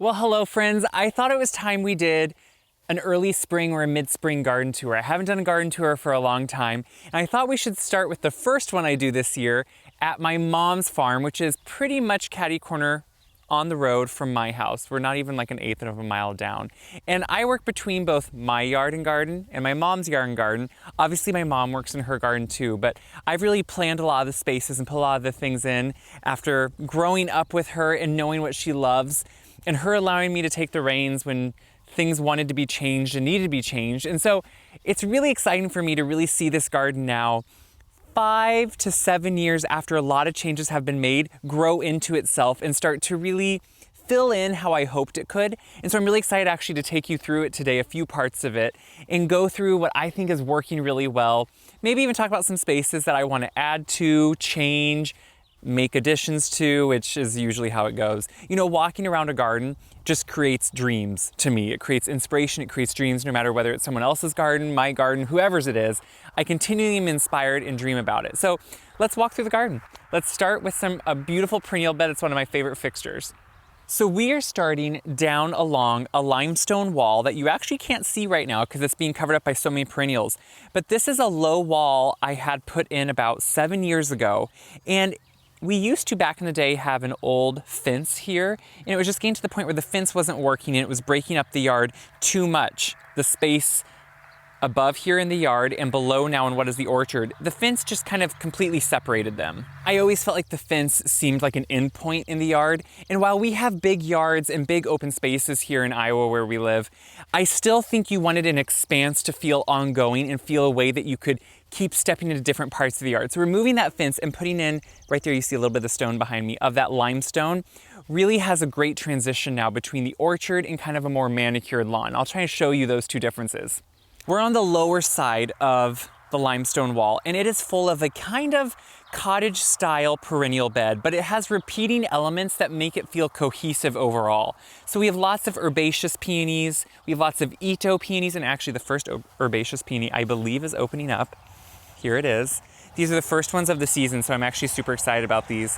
Well, hello friends. I thought it was time we did an early spring or a mid-spring garden tour. I haven't done a garden tour for a long time, and I thought we should start with the first one I do this year at my mom's farm, which is pretty much catty corner on the road from my house. We're not even like an eighth of a mile down. And I work between both my yard and garden and my mom's yard and garden. Obviously my mom works in her garden too, but I've really planned a lot of the spaces and put a lot of the things in after growing up with her and knowing what she loves, and her allowing me to take the reins when things wanted to be changed and needed to be changed. And so it's really exciting for me to really see this garden now, 5 to 7 years after a lot of changes have been made, grow into itself and start to really fill in how I hoped it could. And so I'm really excited actually to take you through it today, a few parts of it, and go through what I think is working really well. Maybe even talk about some spaces that I want to add to, change, make additions to, which is usually how it goes. You know, walking around a garden just creates dreams to me. It creates inspiration, it creates dreams, no matter whether it's someone else's garden, my garden, whoever's it is. I continually am inspired and dream about it. So let's walk through the garden. Let's start with a beautiful perennial bed. It's one of my favorite fixtures. So we are starting down along a limestone wall that you actually can't see right now because it's being covered up by so many perennials. But this is a low wall I had put in about 7 years ago. And we used to, back in the day, have an old fence here, and it was just getting to the point where the fence wasn't working and it was breaking up the yard too much. The space above here in the yard and below now in what is the orchard, the fence just kind of completely separated them. I always felt like the fence seemed like an end point in the yard, and while we have big yards and big open spaces here in Iowa where we live, I still think you wanted an expanse to feel ongoing and feel a way that you could keep stepping into different parts of the yard. So removing that fence and putting in, right there you see a little bit of the stone behind me, of that limestone, really has a great transition now between the orchard and kind of a more manicured lawn. I'll try and show you those two differences. We're on the lower side of the limestone wall, and it is full of a kind of cottage style perennial bed, but it has repeating elements that make it feel cohesive overall. So we have lots of herbaceous peonies, we have lots of Ito peonies, and actually the first herbaceous peony I believe is opening up. Here it is. These are the first ones of the season, so I'm actually super excited about these.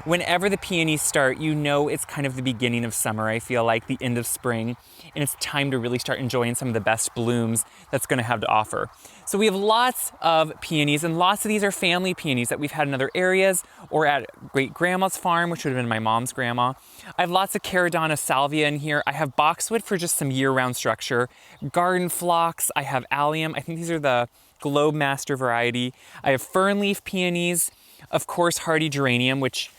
Whenever the peonies start, you know it's kind of the beginning of summer. I feel like the end of spring, and it's time to really start enjoying some of the best blooms that's going to have to offer. So we have lots of peonies, and lots of these are family peonies that we've had in other areas or at great grandma's farm, which would have been my mom's grandma. I have lots of caradonna salvia in here. I have boxwood for just some year-round structure, garden phlox. I have allium. I think these are the Globe Master variety. I have fern leaf peonies, of course hardy geranium, which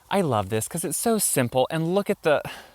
I love this because it's so simple, and look at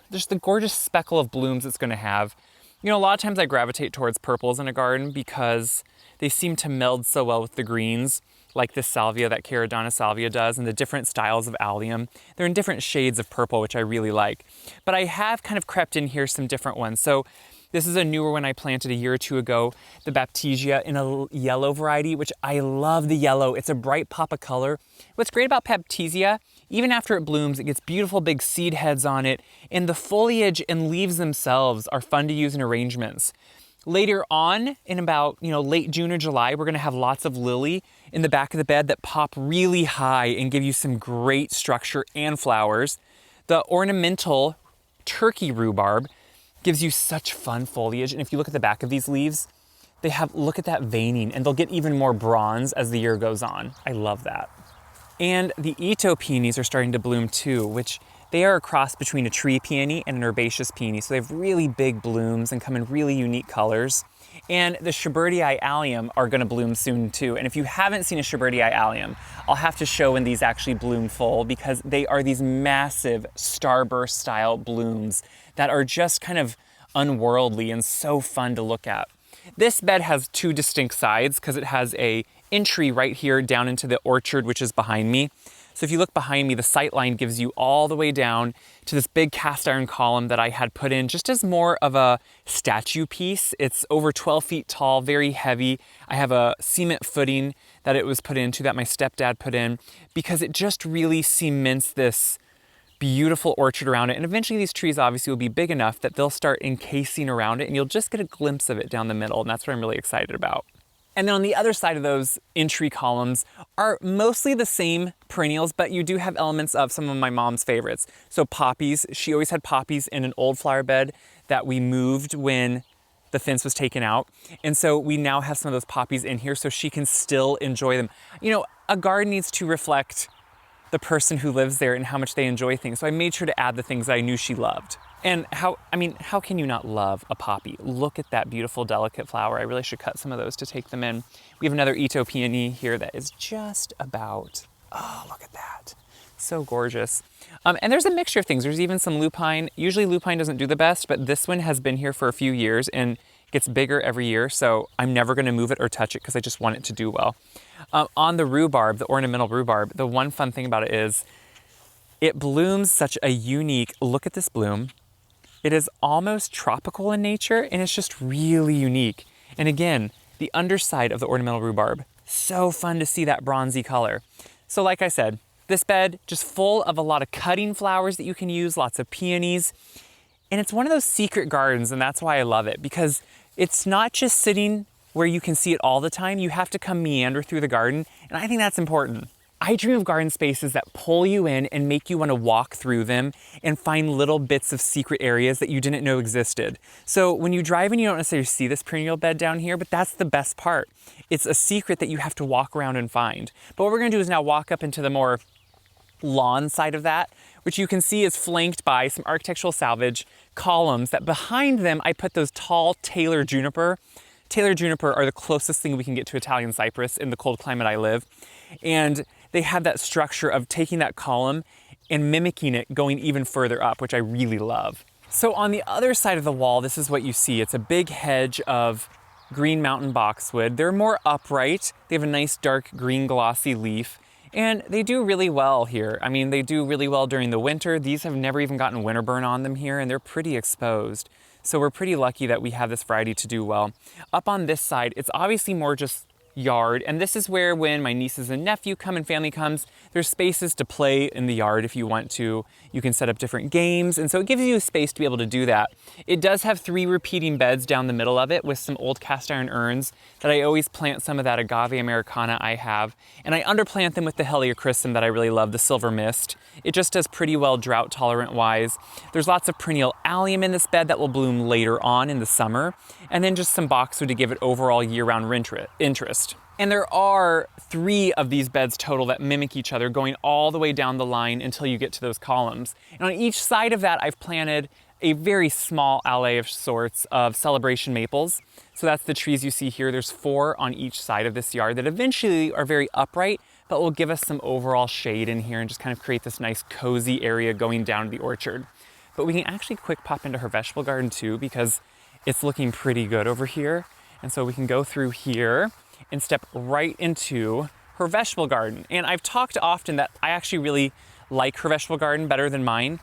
just the gorgeous speckle of blooms it's going to have. You know, a lot of times I gravitate towards purples in a garden because they seem to meld so well with the greens, like this salvia, that caradonna salvia does, and the different styles of allium. They're in different shades of purple, which I really like. But I have kind of crept in here some different ones. So this is a newer one I planted a year or two ago, the Baptisia in a yellow variety, which I love the yellow. It's a bright pop of color. What's great about Baptisia, even after it blooms, it gets beautiful big seed heads on it, and the foliage and leaves themselves are fun to use in arrangements. Later on, in about late June or July, we're gonna have lots of lily in the back of the bed that pop really high and give you some great structure and flowers. The ornamental turkey rhubarb gives you such fun foliage, and if you look at the back of these leaves, look at that veining, and they'll get even more bronze as the year goes on. I love that. And the Ito peonies are starting to bloom too, which they are a cross between a tree peony and an herbaceous peony, so they have really big blooms and come in really unique colors. And the Schubertii allium are going to bloom soon too. And if you haven't seen a Schubertii allium, I'll have to show when these actually bloom full, because they are these massive starburst style blooms that are just kind of unworldly and so fun to look at. This bed has two distinct sides because it has a entry right here down into the orchard, which is behind me. So if you look behind me, the sight line gives you all the way down to this big cast iron column that I had put in just as more of a statue piece. It's over 12 feet tall, very heavy. I have a cement footing that it was put into, that my stepdad put in, because it just really cements this beautiful orchard around it. And eventually these trees obviously will be big enough that they'll start encasing around it, and you'll just get a glimpse of it down the middle. And that's what I'm really excited about. And then on the other side of those entry columns are mostly the same perennials, but you do have elements of some of my mom's favorites. So poppies, she always had poppies in an old flower bed that we moved when the fence was taken out. And so we now have some of those poppies in here so she can still enjoy them. You know, a garden needs to reflect the person who lives there and how much they enjoy things. So I made sure to add the things that I knew she loved. And how can you not love a poppy? Look at that beautiful, delicate flower. I really should cut some of those to take them in. We have another Ito peony here that is just about, oh, look at that. So gorgeous. And there's a mixture of things. There's even some lupine. Usually lupine doesn't do the best, but this one has been here for a few years and gets bigger every year. So I'm never gonna move it or touch it because I just want it to do well. On the rhubarb, the ornamental rhubarb, the one fun thing about it is it blooms such a unique, look at this bloom. It is almost tropical in nature and it's just really unique. And again, the underside of the ornamental rhubarb, so fun to see that bronzy color. So like I said, this bed just full of a lot of cutting flowers that you can use, lots of peonies. And it's one of those secret gardens, and that's why I love it, because it's not just sitting where you can see it all the time. You have to come meander through the garden, and I think that's important. I dream of garden spaces that pull you in and make you want to walk through them and find little bits of secret areas that you didn't know existed. So when you drive in, you don't necessarily see this perennial bed down here, but that's the best part. It's a secret that you have to walk around and find. But what we're going to do is now walk up into the more lawn side of that, which you can see is flanked by some architectural salvage columns that behind them I put those tall Taylor juniper. Taylor juniper are the closest thing we can get to Italian cypress in the cold climate I live. And they have that structure of taking that column and mimicking it going even further up, which I really love. So on the other side of the wall, this is what you see. It's a big hedge of green mountain boxwood. They're more upright. They have a nice dark green glossy leaf. And they do really well here. I mean, they do really well during the winter. These have never even gotten winter burn on them here, and they're pretty exposed. So we're pretty lucky that we have this variety to do well. Up on this side, it's obviously more just yard. And this is where when my nieces and nephew come and family comes, there's spaces to play in the yard if you want to. You can set up different games. And so it gives you a space to be able to do that. It does have 3 repeating beds down the middle of it with some old cast iron urns that I always plant some of that agave americana I have. And I underplant them with the heliochrysum that I really love, the silver mist. It just does pretty well drought tolerant wise. There's lots of perennial allium in this bed that will bloom later on in the summer. And then just some boxwood to give it overall year-round interest. And there are 3 of these beds total that mimic each other going all the way down the line until you get to those columns. And on each side of that, I've planted a very small alley of sorts of celebration maples. So that's the trees you see here. There's 4 on each side of this yard that eventually are very upright, but will give us some overall shade in here and just kind of create this nice cozy area going down to the orchard. But we can actually quick pop into her vegetable garden too, because it's looking pretty good over here. And so we can go through here and step right into her vegetable garden. And I've talked often that I actually really like her vegetable garden better than mine.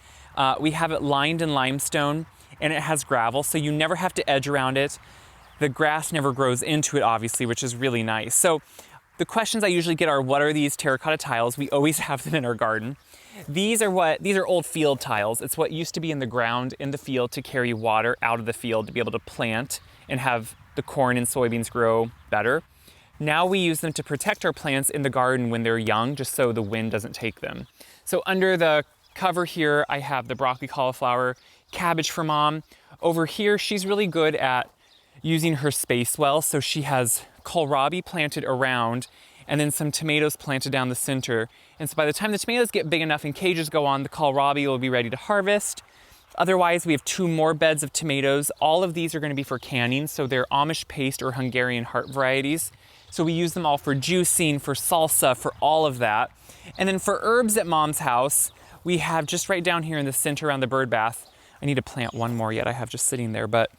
We have it lined in limestone and it has gravel, so you never have to edge around it. The grass never grows into it, obviously, which is really nice. So the questions I usually get are, what are these terracotta tiles? We always have them in our garden. These are old field tiles. It's what used to be in the ground in the field to carry water out of the field to be able to plant and have the corn and soybeans grow better. Now we use them to protect our plants in the garden when they're young, just so the wind doesn't take them. So under the cover here, I have the broccoli, cauliflower, cabbage for Mom. Over here, she's really good at using her space well. So she has kohlrabi planted around and then some tomatoes planted down the center. And so by the time the tomatoes get big enough and cages go on, the kohlrabi will be ready to harvest. Otherwise, we have 2 more beds of tomatoes. All of these are going to be for canning, so they're Amish paste or Hungarian heart varieties. So we use them all for juicing, for salsa, for all of that. And then for herbs at Mom's house, we have just right down here in the center around the bird bath. I need to plant one more yet, I have just sitting there, but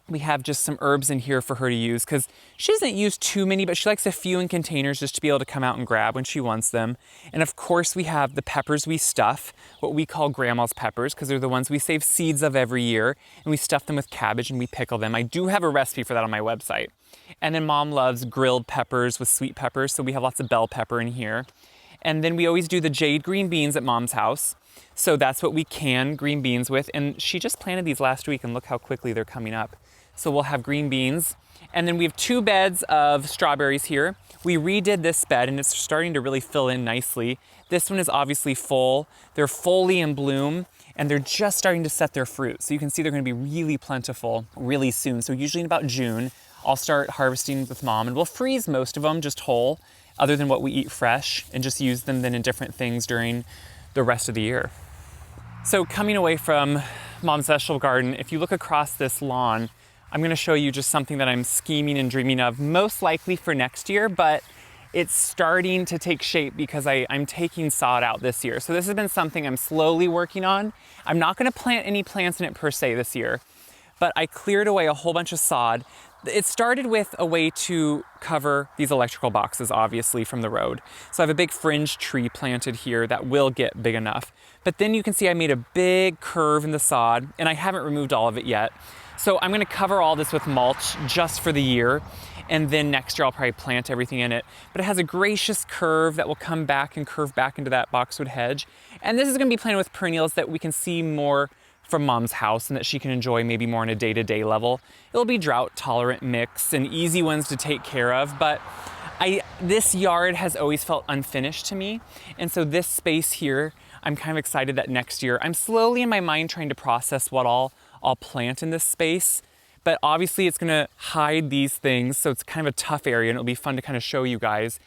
we have just some herbs in here for her to use because she doesn't use too many, but she likes a few in containers just to be able to come out and grab when she wants them. And of course we have the peppers we stuff, what we call grandma's peppers, because they're the ones we save seeds of every year, and we stuff them with cabbage and we pickle them. I do have a recipe for that on my website. And then Mom loves grilled peppers with sweet peppers, so we have lots of bell pepper in here. And then we always do the jade green beans at Mom's house. So that's what we can green beans with. And she just planted these last week and look how quickly they're coming up. so we'll have green beans. And then we have 2 beds of strawberries here. We redid this bed and it's starting to really fill in nicely. This one is obviously full. They're fully in bloom and they're just starting to set their fruit. So you can see they're gonna be really plentiful really soon. So usually in about June, I'll start harvesting with Mom and we'll freeze most of them just whole, other than what we eat fresh, and just use them then in different things during the rest of the year. So coming away from Mom's vegetable garden, if you look across this lawn, I'm gonna show you just something that I'm scheming and dreaming of, most likely for next year, but it's starting to take shape because I'm taking sod out this year. So this has been something I'm slowly working on. I'm not gonna plant any plants in it per se this year, but I cleared away a whole bunch of sod. It started with a way to cover these electrical boxes, obviously, from the road. So I have a big fringe tree planted here that will get big enough. But then you can see I made a big curve in the sod, and I haven't removed all of it yet. So I'm gonna cover all this with mulch just for the year, and then next year I'll probably plant everything in it. But it has a gracious curve that will come back and curve back into that boxwood hedge. And this is gonna be planted with perennials that we can see more from Mom's house and that she can enjoy maybe more on a day-to-day level. It'll be drought tolerant mix and easy ones to take care of, but this yard has always felt unfinished to me. And so this space here, I'm kind of excited that next year, I'm slowly in my mind trying to process what I'll plant in this space. But obviously it's gonna hide these things, so it's kind of a tough area and it'll be fun to kind of show you guys.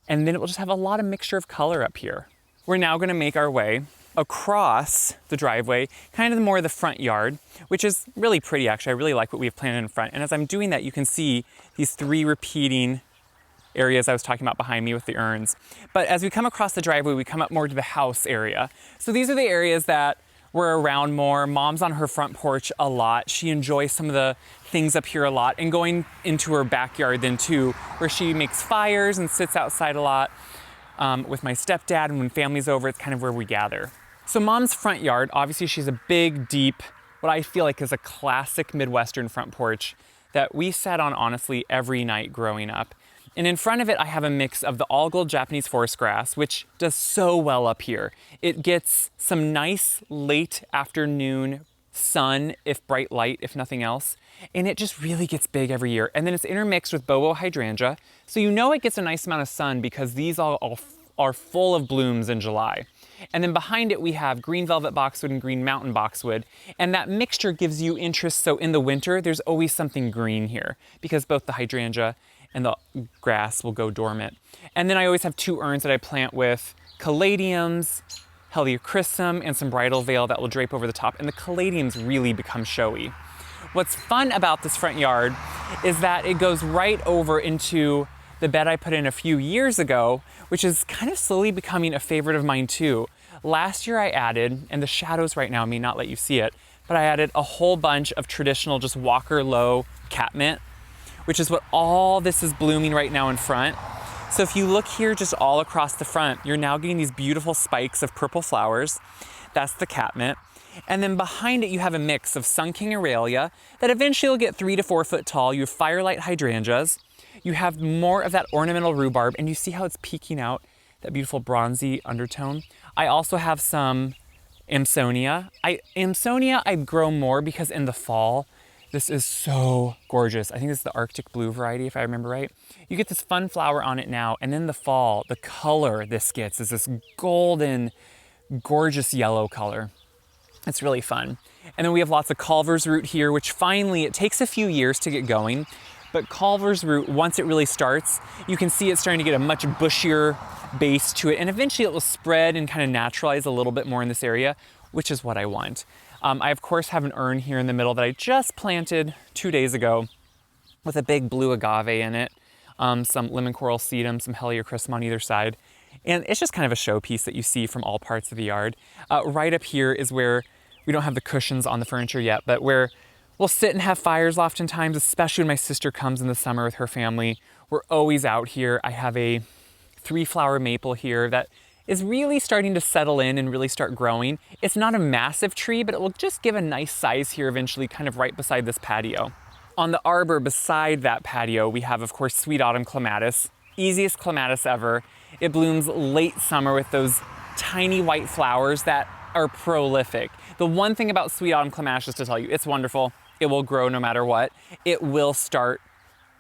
And then it will just have a lot of mixture of color up here. We're now gonna make our way across the driveway, kind of more the front yard, which is really pretty actually. I really like what we have planted in front. And as I'm doing that, you can see these 3 repeating areas I was talking about behind me with the urns. But as we come across the driveway, we come up more to the house area. So these are the areas that we're around more. Mom's on her front porch a lot. She enjoys some of the things up here a lot, and going into her backyard then too, where she makes fires and sits outside a lot with my stepdad, and when family's over, it's kind of where we gather. So Mom's front yard, obviously she's a big, deep, what I feel like is a classic Midwestern front porch that we sat on honestly every night growing up. And in front of it, I have a mix of the all gold Japanese forest grass, which does so well up here. It gets some nice late afternoon sun, if bright light, if nothing else. And it just really gets big every year. And then it's intermixed with bobo hydrangea. So you know it gets a nice amount of sun because these all are full of blooms in July. And then behind it, we have green velvet boxwood and green mountain boxwood. And that mixture gives you interest. So in the winter, there's always something green here because both the hydrangea and the grass will go dormant. And then I always have 2 urns that I plant with caladiums, heliochrysum, and some bridal veil that will drape over the top. And the caladiums really become showy. What's fun about this front yard is that it goes right over into the bed I put in a few years ago, which is kind of slowly becoming a favorite of mine too. Last year I added, and the shadows right now may not let you see it, but I added a whole bunch of traditional just Walker Low catmint, which is what all this is blooming right now in front. So if you look here just all across the front, you're now getting these beautiful spikes of purple flowers. That's the catmint. And then behind it, you have a mix of Sun King Aurelia that eventually will get 3 to 4 foot tall. You have firelight hydrangeas. You have more of that ornamental rhubarb, and you see how it's peeking out, that beautiful bronzy undertone. I also have some Amsonia. Amsonia I grow more because in the fall, this is so gorgeous. I think this is the Arctic Blue variety, if I remember right. You get this fun flower on it now, and in the fall, the color this gets is this golden, gorgeous yellow color. It's really fun. And then we have lots of Culver's root here, which finally, it takes a few years to get going, but Culver's root, once it really starts, you can see it's starting to get a much bushier base to it, and eventually it will spread and kind of naturalize a little bit more in this area, which is what I want. I, of course, have an urn here in the middle that I just planted 2 days ago with a big blue agave in it, some lemon coral sedum, some heliochrysum on either side. And it's just kind of a showpiece that you see from all parts of the yard. Right up here is where we don't have the cushions on the furniture yet, but where we'll sit and have fires oftentimes, especially when my sister comes in the summer with her family. We're always out here. I have a 3-flower maple here that is really starting to settle in and really start growing. It's not a massive tree, but it will just give a nice size here eventually, kind of right beside this patio. On the arbor beside that patio, we have, of course, Sweet Autumn Clematis. Easiest clematis ever. It blooms late summer with those tiny white flowers that are prolific. The one thing about Sweet Autumn Clematis, just to tell you, it's wonderful. it will grow no matter what. It will start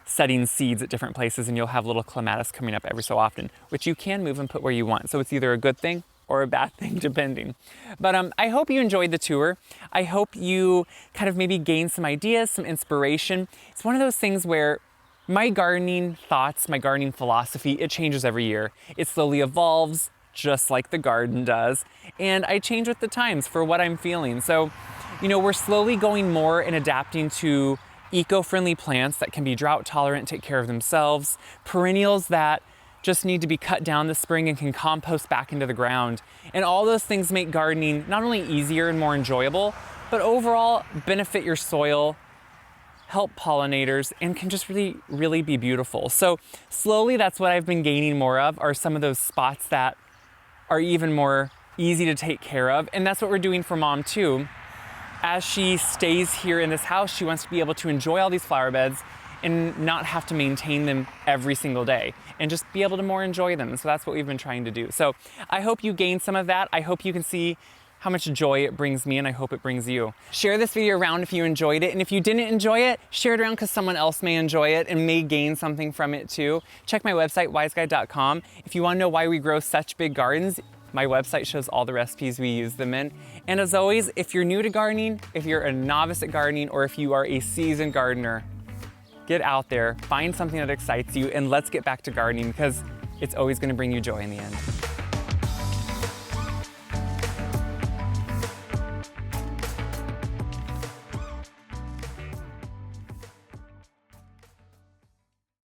setting seeds at different places, and you'll have little clematis coming up every so often, which you can move and put where you want. So it's either a good thing or a bad thing, depending. But I hope you enjoyed the tour. I hope you kind of maybe gained some ideas, some inspiration. It's one of those things where my gardening thoughts, my gardening philosophy, it changes every year. It slowly evolves, just like the garden does. And I change with the times for what I'm feeling. So, you know, we're slowly going more and adapting to eco-friendly plants that can be drought tolerant, take care of themselves, perennials that just need to be cut down this spring and can compost back into the ground. And all those things make gardening not only easier and more enjoyable, but overall benefit your soil, help pollinators, and can just really, really be beautiful. So slowly, that's what I've been gaining more of, are some of those spots that are even more easy to take care of. And that's what we're doing for Mom too. As she stays here in this house, she wants to be able to enjoy all these flower beds and not have to maintain them every single day and just be able to more enjoy them. And so that's what we've been trying to do. So I hope you gained some of that. I hope you can see how much joy it brings me, and I hope it brings you. Share this video around if you enjoyed it, and if you didn't enjoy it, share it around because someone else may enjoy it and may gain something from it too. Check my website, wyseguide.com. If you want to know why we grow such big gardens, my website shows all the recipes we use them in. And as always, if you're new to gardening, if you're a novice at gardening, or if you are a seasoned gardener, get out there, find something that excites you, and let's get back to gardening because it's always going to bring you joy in the end.